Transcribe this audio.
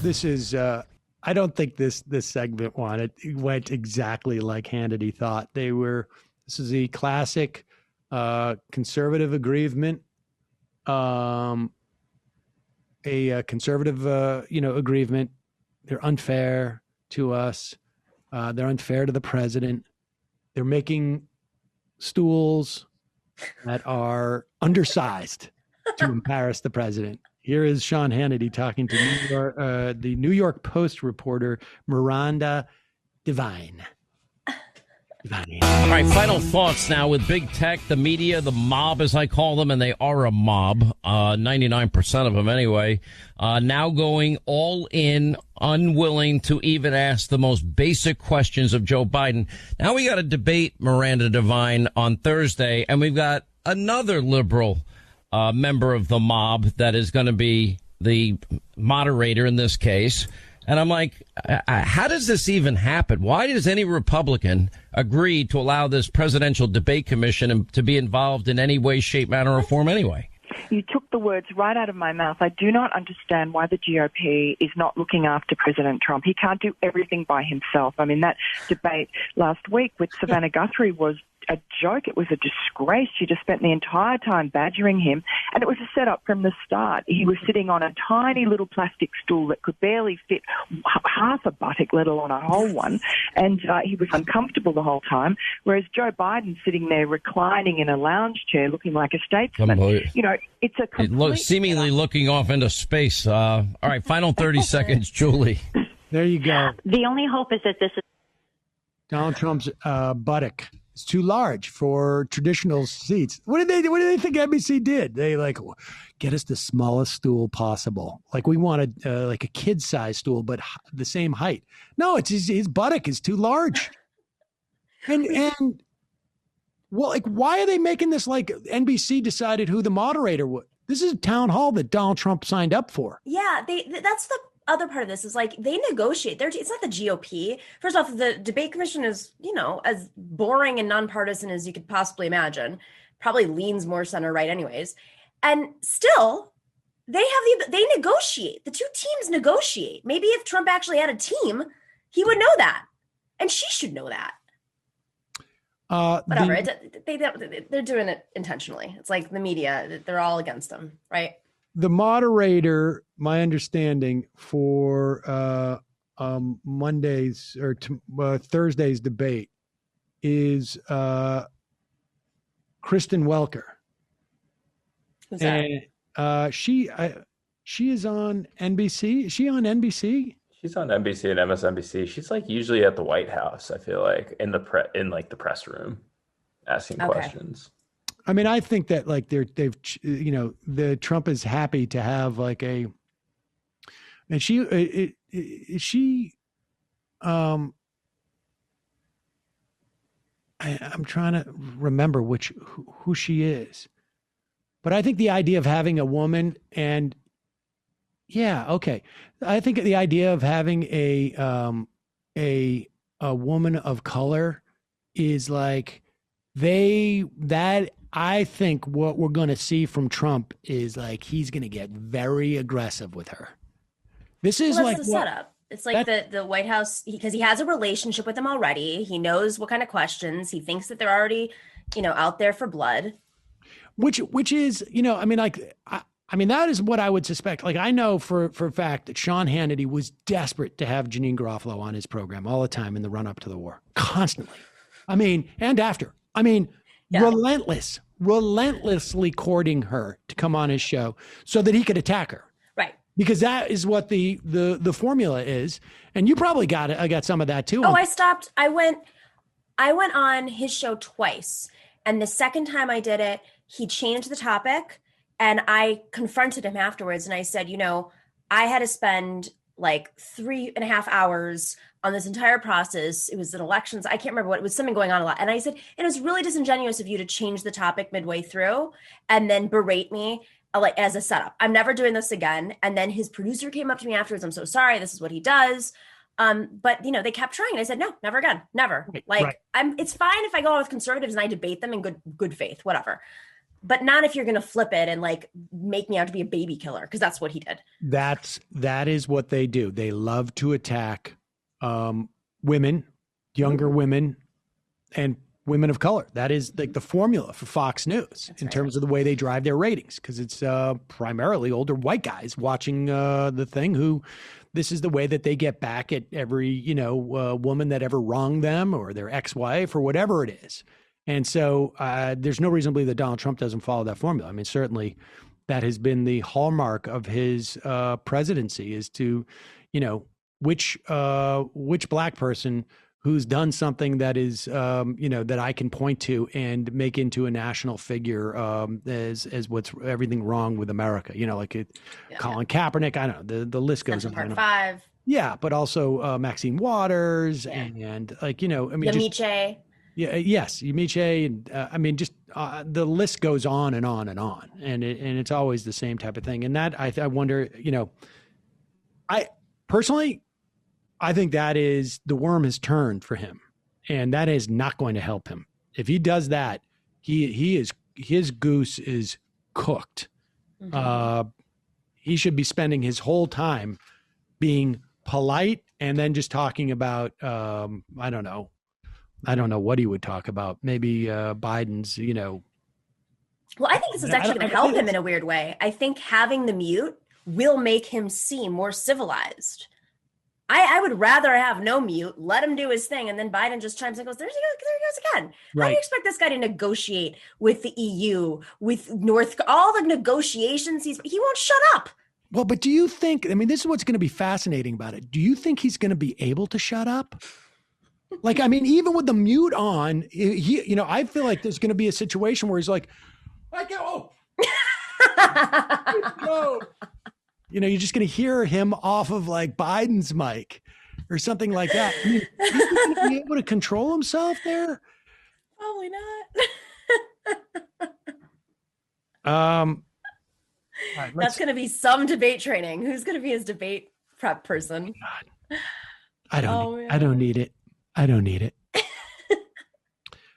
This is I don't think this segment went exactly like Hannity thought. This is a classic conservative aggrievement. A conservative aggrievement. They're unfair to us. They're unfair to the president. They're making stools that are undersized to embarrass the president. Here is Sean Hannity talking to the New York Post reporter Miranda Devine. All right, final thoughts now with big tech, the media, the mob, as I call them, and they are a mob, 99% of them anyway, now going all in, unwilling to even ask the most basic questions of Joe Biden. Now we got a debate, Miranda Devine, on Thursday, and we've got another liberal member of the mob that is going to be the moderator in this case. And I'm like, how does this even happen? Why does any Republican agree to allow this presidential debate commission to be involved in any way, shape, manner, or form anyway? You took the words right out of my mouth. I do not understand why the GOP is not looking after President Trump. He can't do everything by himself. I mean, that debate last week with Savannah Guthrie was a joke. It was a disgrace. She just spent the entire time badgering him, and it was a setup from the start. He was sitting on a tiny little plastic stool that could barely fit half a buttock, let alone a whole one, and he was uncomfortable the whole time, whereas Joe Biden sitting there reclining in a lounge chair looking like a statesman. You know, it's a complete seemingly looking off into space. All right, final 30 seconds, Julie. There you go. The only hope is that this is Donald Trump's buttock. It's too large for traditional seats. What do they think NBC did? They get us the smallest stool possible. Like we wanted like a kid size stool, but the same height. No, it's his buttock is too large. And well, like why are they making this like NBC decided who the moderator would? This is a town hall that Donald Trump signed up for. Yeah, that's the other part of this is like they negotiate. It's not the GOP. First off, the debate commission is, as boring and nonpartisan as you could possibly imagine. Probably leans more center right anyways. And still, they negotiate. The two teams negotiate. Maybe if Trump actually had a team, he would know that. And she should know that. Whatever. They're doing it intentionally. It's like the media. They're all against them, right? The moderator, my understanding for Monday's or Thursday's debate is Kristen Welker. Who's that? And she is on NBC. Is she on NBC? She's on NBC and MSNBC. She's like usually at the White House. I feel like in the press room, asking questions. I mean, I think that like the Trump is happy to have like I'm trying to remember who she is, but I think the idea of having a woman and I think the idea of having a woman of color is like I think what we're going to see from Trump is like he's going to get very aggressive with her. This is the setup. It's like the White House, because he has a relationship with them already. He knows what kind of questions. He thinks that they're already, out there for blood. Which is, I mean, like, I mean, that is what I would suspect. Like, I know for a fact that Sean Hannity was desperate to have Janine Garofalo on his program all the time in the run up to the war, constantly. I mean, and after. I mean, relentlessly courting her to come on his show so that he could attack her. Right. Because that is what the formula is. And you probably got it. I got some of that too. Oh, I went on his show twice. And the second time I did it, he changed the topic and I confronted him afterwards. And I said, I had to spend like 3.5 hours on this entire process. It was an elections. I can't remember what it was, something going on a lot. And I said, it was really disingenuous of you to change the topic midway through and then berate me like as a setup. I'm never doing this again. And then his producer came up to me afterwards. I'm so sorry. This is what he does. But they kept trying. And I said, no, never again. Never. Right. It's fine if I go on with conservatives and I debate them in good faith, whatever. but not if you're going to flip it and like make me out to be a baby killer, because that's what he did. That is what they do. They love to attack women, younger women, and women of color. That is like the formula for Fox News in terms of the way they drive their ratings, because it's primarily older white guys watching the thing who this is the way that they get back at every, woman that ever wronged them or their ex-wife or whatever it is. And so there's no reason to believe that Donald Trump doesn't follow that formula. I mean, certainly that has been the hallmark of his presidency, is to, which black person who's done something that is, that I can point to and make into a national figure as what's everything wrong with America. Colin Kaepernick. I don't know. The list goes on. Part 5. Yeah, but also Maxine Waters and Yamiche. Yes, Yamiche, and just the list goes on and on and on, and it's always the same type of thing. And that I wonder, I personally. I think that is the worm has turned for him, and that is not going to help him. If he does that, his goose is cooked. Mm-hmm. He should be spending his whole time being polite and then just talking about I don't know what he would talk about. Maybe Biden's, Well, I think this is actually going to help him in a weird way. I think having the mute will make him seem more civilized. I would rather have no mute, let him do his thing, and then Biden just chimes in and goes, there he goes again. Right. How do you expect this guy to negotiate with the EU, with all the negotiations? He won't shut up. Well, but do you think, this is what's going to be fascinating about it. Do you think he's going to be able to shut up? Even with the mute on, I feel like there's going to be a situation where he's like, no. You're just going to hear him off of like Biden's mic or something like that. He's going to be able to control himself there? Probably not. Right, that's going to be some debate training. Who's going to be his debate prep person? God. I don't need it. I don't need it.